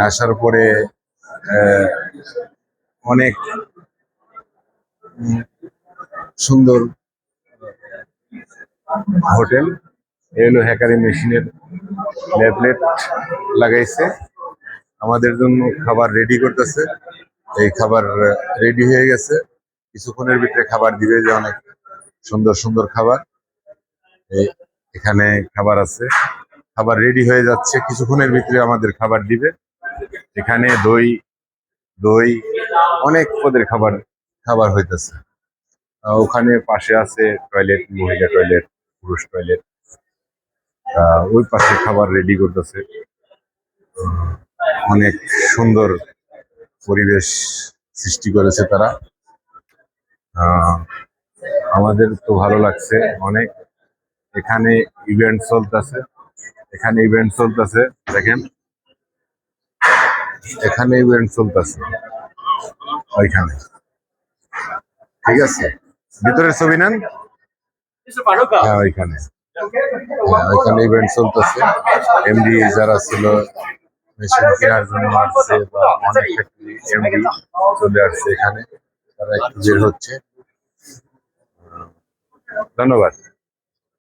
আসার পরে অনেক সুন্দর হোটেল। এলো হ্যাকারি মেশিনের ল্যাবলেট লাগাইছে, আমাদের জন্য খাবার রেডি করতেছে। এই খাবার রেডি হয়ে গেছে, কিছুক্ষণের ভিতরে খাবার দিবে। যে অনেক সুন্দর সুন্দর খাবার এখানে খাবার আছে, খাবার রেডি হয়ে যাচ্ছে, কিছুক্ষণের ভিতরে আমাদের খাবার দিবে। এখানে দই দই অনেক পদের খাবার খাবার হইতেছে। ওখানে পাশে আছে টয়লেট, মহিলা টয়লেট, পুরুষ টয়লেট। ওই পাশে খাবার রেডি করতেছে। অনেক সুন্দর পরিবেশ সৃষ্টি করেছে তারা। আমাদের তো ভালো লাগছে অনেক। এখানে ইভেন্ট চলতেছে, দেখেন এখানে ইভেন্ট চলতেছে ওইখানে। ঠিক আছে, ভিতরের ছবি নেন। হ্যাঁ, ওইখানে ইভেন্ট চলতেছে। এমডি যারা ছিল মেশিন কেনার জন্য আসছে, বা অনেক এমডি চলে আসছে এখানে, তারা একটু বের হচ্ছে। ধন্যবাদ।